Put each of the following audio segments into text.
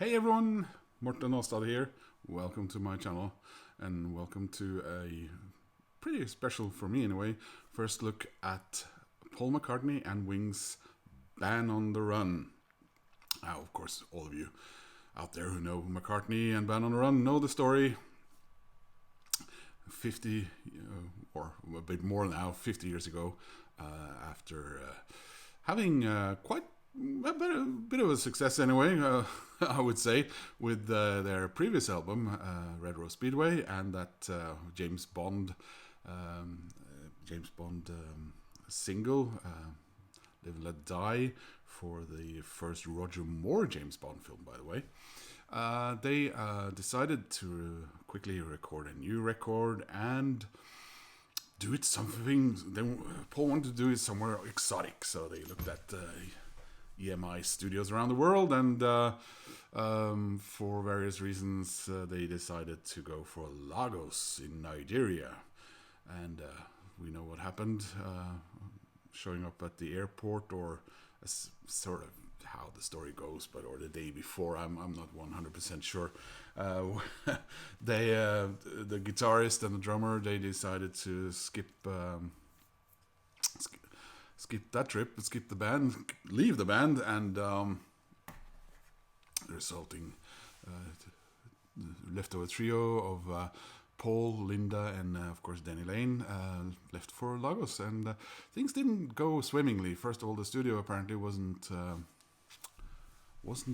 Hey everyone, Morten Aastad here. Welcome to my channel and welcome to a pretty special, for me anyway, first look at Paul McCartney and Wings' Band on the Run. Now, of course, all of you out there who know McCartney and Band on the Run know the story. 50 or a bit more now, 50 years ago, after having quite a bit of a success anyway, I would say, with their previous album, Red Rose Speedway, and that James Bond single, Live and Let Die, for the first Roger Moore James Bond film, by the way. They decided to quickly record a new record and do it something. Paul wanted to do it somewhere exotic, so they looked at EMI studios around the world, and for various reasons, they decided to go for Lagos in Nigeria. And we know what happened, showing up at the airport, or sort of how the story goes, or the day before. I'm not 100% sure. The guitarist and the drummer, they decided to skip that trip, skip the band, leave the band, and resulting leftover trio of Paul, Linda, and of course Danny Lane left for Lagos, and things didn't go swimmingly. First of all, the studio apparently wasn't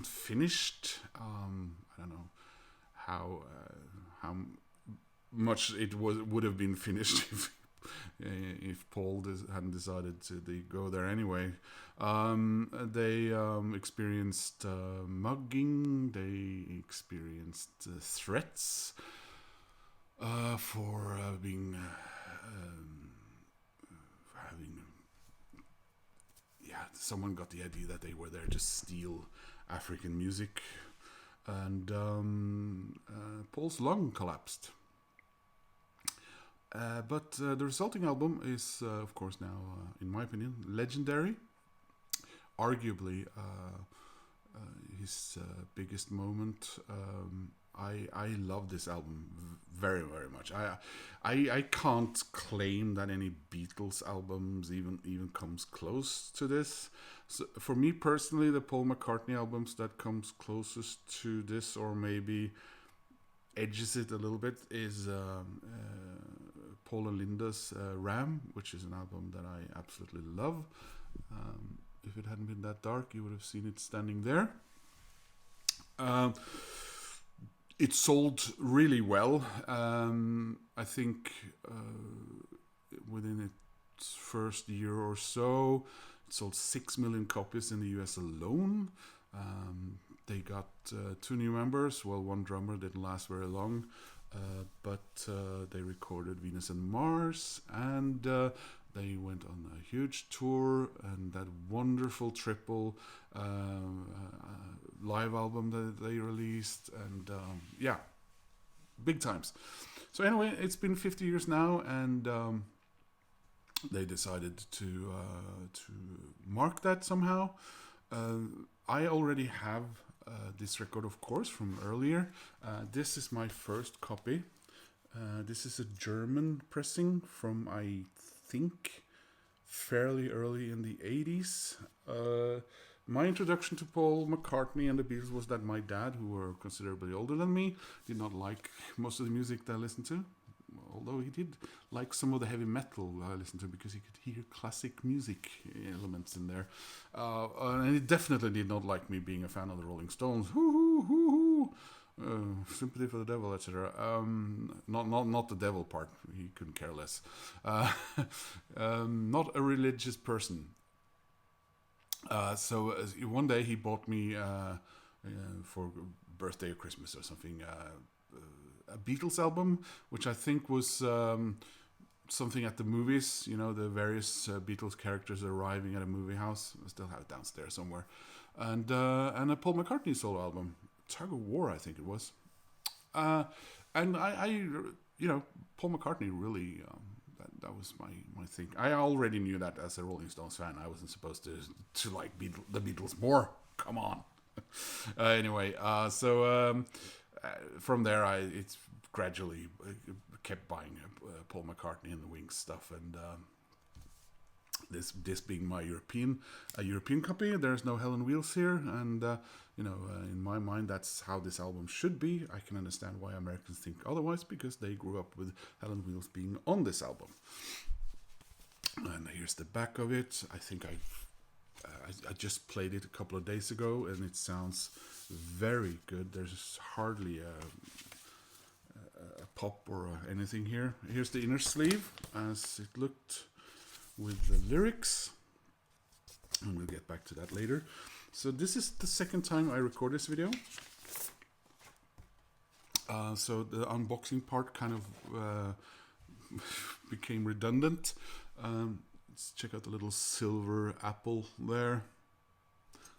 finished. I don't know how much it would have been finished if Paul hadn't decided to go there anyway. They experienced mugging. They experienced threats for being having. Yeah, someone got the idea that they were there to steal African music, and Paul's lung collapsed. But the resulting album is, of course, now, in my opinion, legendary. Arguably his biggest moment. I love this album very, very much. I can't claim that any Beatles albums even comes close to this. So for me personally, the Paul McCartney albums that comes closest to this, or maybe edges it a little bit, is Paul and Linda's Ram, which is an album that I absolutely love. If it hadn't been that dark, you would have seen it standing there. It sold really well. I think within its first year or so, it sold 6 million copies in the US alone. They got 2 new members. Well, one drummer didn't last very long, but they recorded Venus and Mars, and they went on a huge tour, and that wonderful triple live album that they released, and yeah, big times. So anyway, it's been 50 years now, and they decided to mark that somehow. I already have this record, of course, from earlier. This is my first copy. This is a German pressing from, I think, fairly early in the 80s. My introduction to Paul McCartney and the Beatles was that my dad, who were considerably older than me, did not like most of the music that I listened to. Although he did like some of the heavy metal I listened to, because he could hear classic music elements in there. And he definitely did not like me being a fan of the Rolling Stones. Sympathy for the Devil, etc. Not the devil part. He couldn't care less. Not a religious person. So one day he bought me for birthday or Christmas or something, a Beatles album, which I think was something at the movies. You know, the various Beatles characters arriving at a movie house. I still have it downstairs somewhere. And a Paul McCartney solo album, Tug of War, I think it was. And I Paul McCartney really, that was my thing. I already knew that as a Rolling Stones fan. I wasn't supposed to like the Beatles more. Come on. Anyway, from there, it's gradually kept buying Paul McCartney and the Wings stuff, and this being my European copy, there's no Hell on Wheels here, and in my mind, that's how this album should be. I can understand why Americans think otherwise, because they grew up with Hell on Wheels being on this album. And here's the back of it. I think I just played it a couple of days ago, and it sounds very good. There's hardly a pop or anything here. Here's the inner sleeve as it looked with the lyrics, and we'll get back to that later. So this is the second time I record this video. So the unboxing part kind of became redundant. Let's check out the little silver apple there.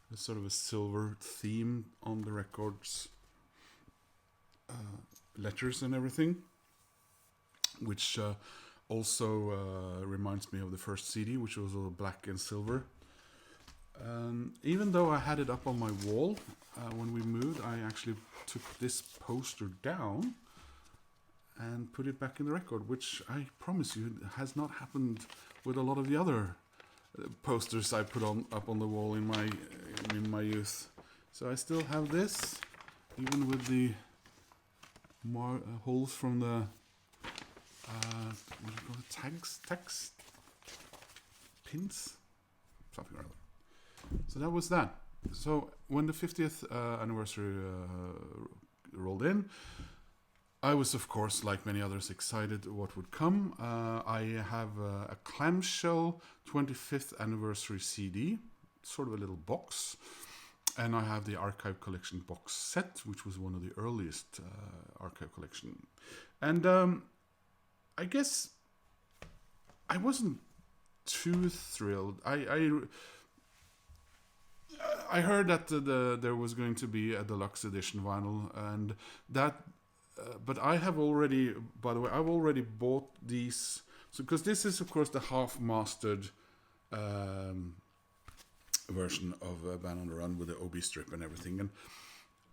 There's sort of a silver theme on the record's letters and everything, which also reminds me of the first CD, which was all black and silver. Even though I had it up on my wall when we moved, I actually took this poster down and put it back in the record, which I promise you has not happened with a lot of the other posters I put up on the wall in my youth. So I still have this, even with the holes from the what do you call it? Tags, pins, something or other. So that was that. So when the 50th anniversary rolled in, I was, of course, like many others, excited what would come. I have a clamshell 25th anniversary CD, sort of a little box. And I have the Archive Collection box set, which was one of the earliest Archive Collection. And I guess I wasn't too thrilled. I heard that there was going to be a deluxe edition vinyl, and that. But I have already, by the way, I've already bought these. So because this is, of course, the half-mastered version of Band on the Run with the OB strip and everything, and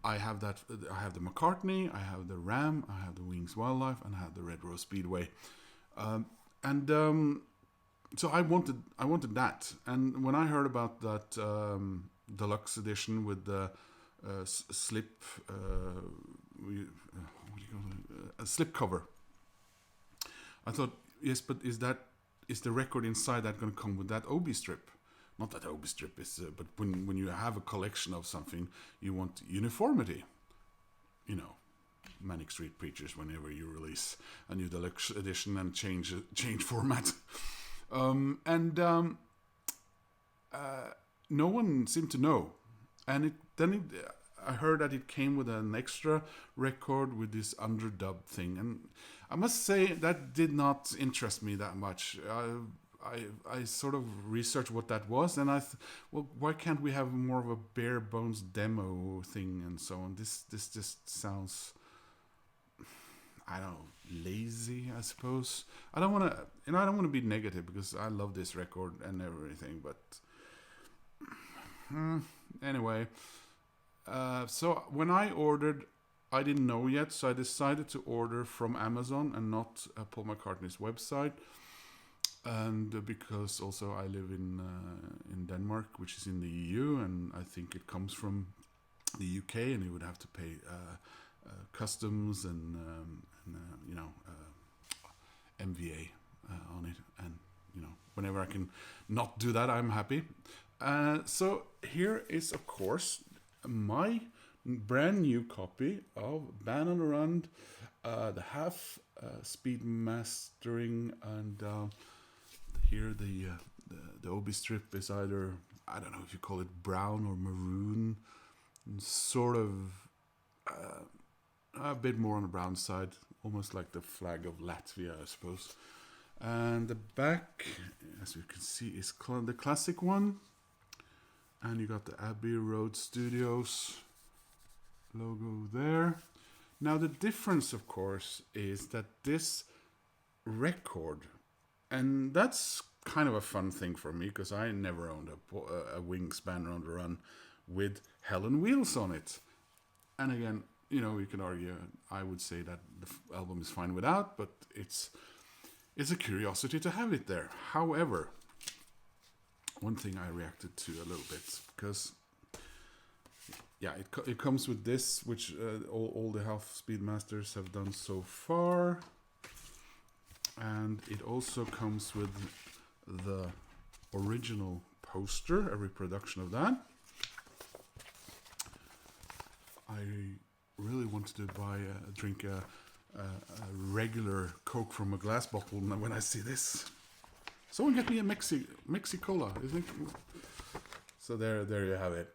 I have that. I have the McCartney, I have the Ram, I have the Wings Wildlife, and I have the Red Rose Speedway, so I wanted that. And when I heard about that deluxe edition with the slip, what do you call it? A slip cover, I thought, yes, but is the record inside that going to come with that OB strip? Not that OB strip is, but when you have a collection of something, you want uniformity. Manic Street Preachers, whenever you release a new deluxe edition and change format. No one seemed to know. And I heard that it came with an extra record with this Underdubbed thing. And I must say that did not interest me that much. I sort of researched what that was, and why can't we have more of a bare bones demo thing and so on? This just sounds, I don't know, lazy, I suppose. I don't want to be negative, because I love this record and everything, but anyway. So when I ordered, I didn't know yet, so I decided to order from Amazon and not Paul McCartney's website. And because also I live in Denmark, which is in the EU, and I think it comes from the UK, and you would have to pay customs and MVA on it. And whenever I can not do that, I'm happy. So here is, of course, my brand new copy of Band on the Run, the half speed mastering, and here the OB strip is either, I don't know if you call it brown or maroon, sort of a bit more on the brown side, almost like the flag of Latvia, I suppose. And the back, as you can see, is the classic one. And you got the Abbey Road Studios logo there. Now the difference, of course, is that this record, and that's kind of a fun thing for me, because I never owned a Wings Band on the Run with Helen Wheels on it. And again, you know, you can argue, I would say that the album is fine without, but it's a curiosity to have it there. However, one thing I reacted to a little bit, because yeah, it comes with this, which all the half-speed masters have done so far, and it also comes with the original poster, a reproduction of that. I really wanted to drink a regular Coke from a glass bottle when I see this. Someone get me a Mexi-Cola, isn't it? So there you have it.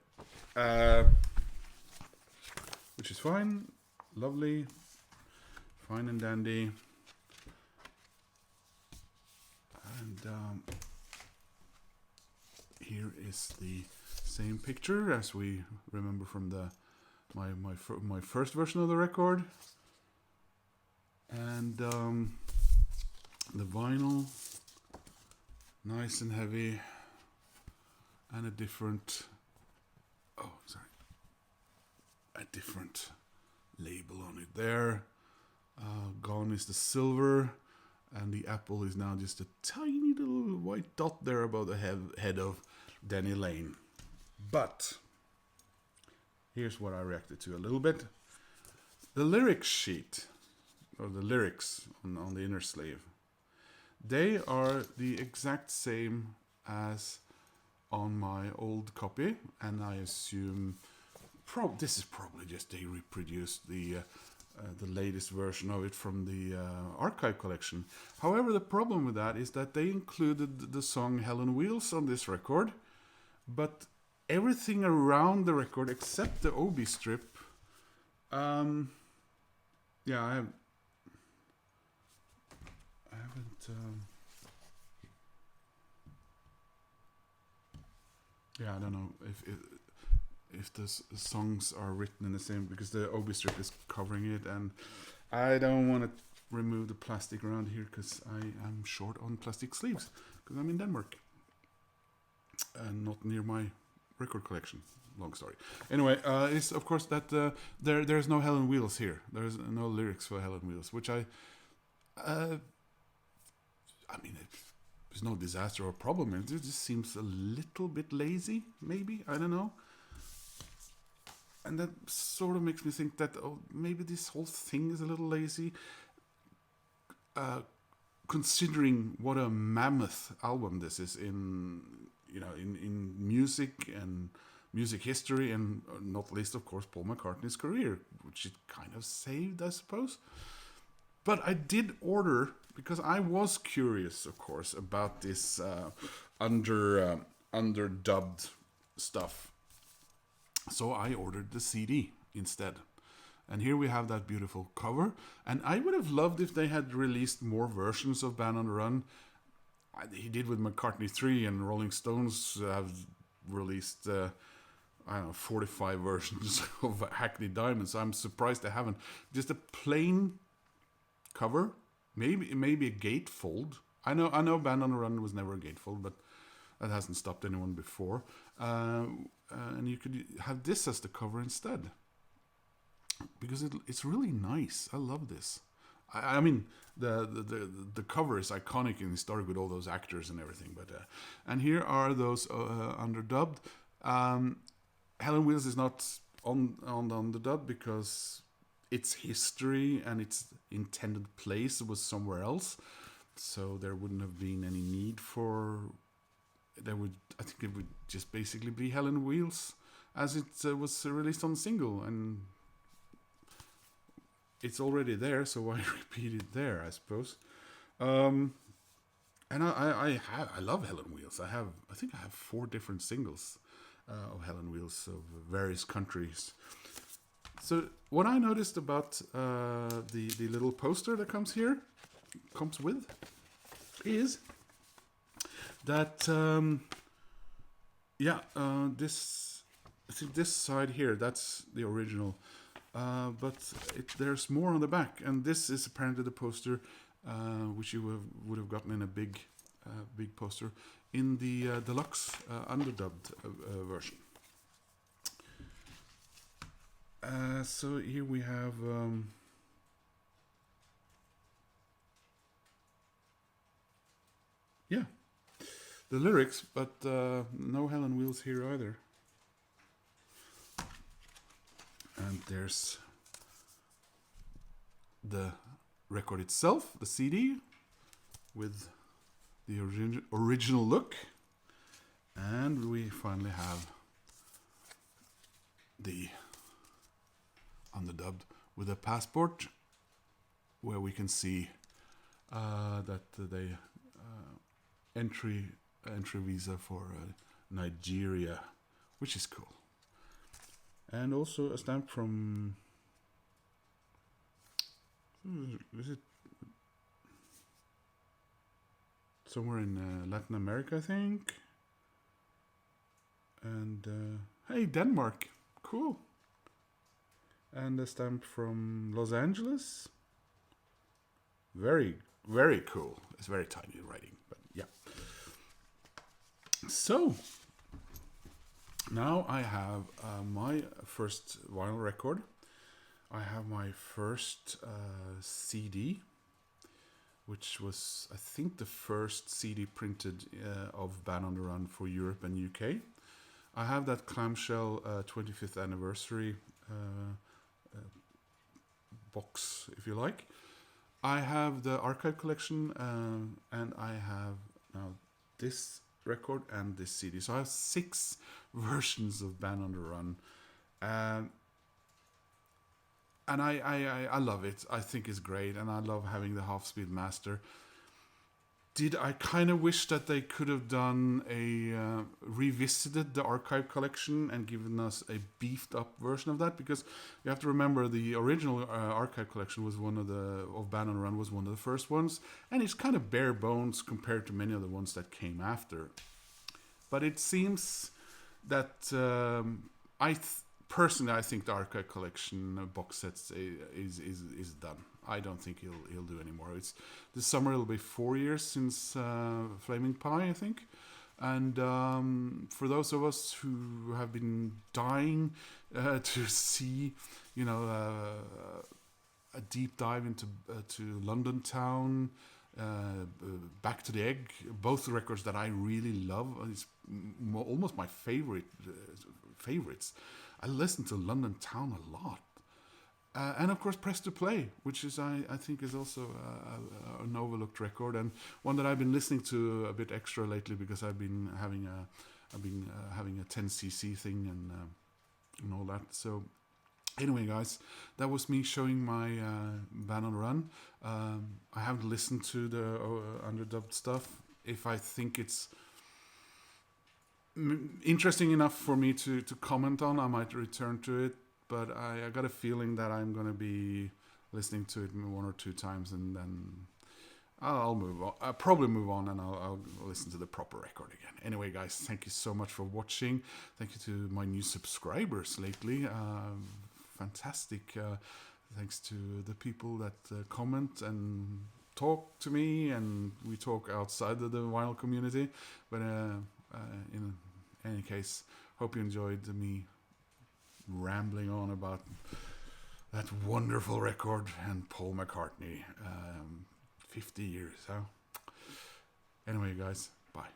Which is fine, lovely, fine and dandy. And here is the same picture as we remember from my first version of the record. And the vinyl, nice and heavy, and a different label on it there. Gone is the silver, and the apple is now just a tiny little white dot there above the head of Denny Lane. But here's what I reacted to a little bit. The lyrics sheet, or the lyrics on the inner sleeve, they are the exact same as on my old copy, and I assume this is probably just they reproduced the latest version of it from the archive collection. However, the problem with that is that they included the song Helen Wheels on this record, but everything around the record except the Obi strip, I haven't I don't know if the songs are written in the same, because the Obi strip is covering it, and I don't want to remove the plastic around here because I am short on plastic sleeves because I'm in Denmark and not near my record collection. Long story. Anyway, it's of course that there's no Helen Wheels here. There's no lyrics for Helen Wheels, which I mean, it's no disaster or problem. It just seems a little bit lazy, maybe. I don't know. And that sort of makes me think that maybe this whole thing is a little lazy, considering what a mammoth album this is in music and music history, and not least, of course, Paul McCartney's career, which it kind of saved, I suppose. But I did order, because I was curious, of course, about this underdubbed stuff. So I ordered the CD instead. And here we have that beautiful cover. And I would have loved if they had released more versions of Band on the Run. He did with McCartney 3, and Rolling Stones have released, 45 versions of Hackney Diamonds. I'm surprised they haven't. Just a plain cover, maybe a gatefold. I know Band on the Run was never a gatefold, but that hasn't stopped anyone before. And you could have this as the cover instead, because it's really nice. I love this. I mean, the cover is iconic and historic with all those actors and everything. But and here are those underdubbed. Helen Wheels is not on the underdubbed because its history and its intended place was somewhere else, so there wouldn't have been any need for. I think it would just basically be Helen Wheels as it was released on single, and it's already there, so why repeat it there, I suppose. And I love Helen Wheels. I think I have 4 different singles of Helen Wheels of various countries. So what I noticed about the little poster that comes with, is that this side here, that's the original, but there's more on the back, and this is apparently the poster which you would have gotten in a big poster in the deluxe underdubbed version. So here we have yeah, the lyrics, but no Hell on Wheels here either. And there's the record itself, the CD, with the original look. And we finally have the Underdubbed with a passport, where we can see that they entry visa for Nigeria, which is cool. And also a stamp from, is it somewhere in Latin America, I think? And hey, Denmark, cool. And a stamp from Los Angeles. Very, very cool. It's very tiny writing, but yeah. So now I have my first vinyl record. I have my first CD, which was, I think, the first CD printed of Band on the Run for Europe and UK. I have that clamshell 25th anniversary box, if you like. I have the archive collection, and I have now this record and this CD. So I have 6 versions of Band on the Run. And I love it. I think it's great, and I love having the half-speed master. I kind of wish that they could have done revisited the archive collection and given us a beefed up version of that, because you have to remember the original archive collection was of Band on the Run was one of the first ones, and it's kind of bare bones compared to many of the ones that came after. But it seems that personally, I think the archive collection box sets is done. I don't think he'll do anymore. It's this summer. It'll be 4 years since Flaming Pie, I think. And for those of us who have been dying to see, a deep dive into to London Town, Back to the Egg, both records that I really love. It's almost my favorites. I listen to London Town a lot. And of course, Press to Play, which is I think is also an overlooked record, and one that I've been listening to a bit extra lately, because I've been having a 10cc thing and all that. So anyway, guys, that was me showing my Band on the Run. I haven't listened to the Underdubbed stuff. If I think it's interesting enough for me to comment on, I might return to it. But I got a feeling that I'm going to be listening to it 1 or 2 times, and then I'll move on. I'll probably move on, and I'll listen to the proper record again. Anyway, guys, thank you so much for watching. Thank you to my new subscribers lately. Fantastic. Thanks to the people that comment and talk to me, and we talk outside of the vinyl community. But in any case, hope you enjoyed me rambling on about that wonderful record and Paul McCartney. 50 years, huh? Anyway, guys, bye.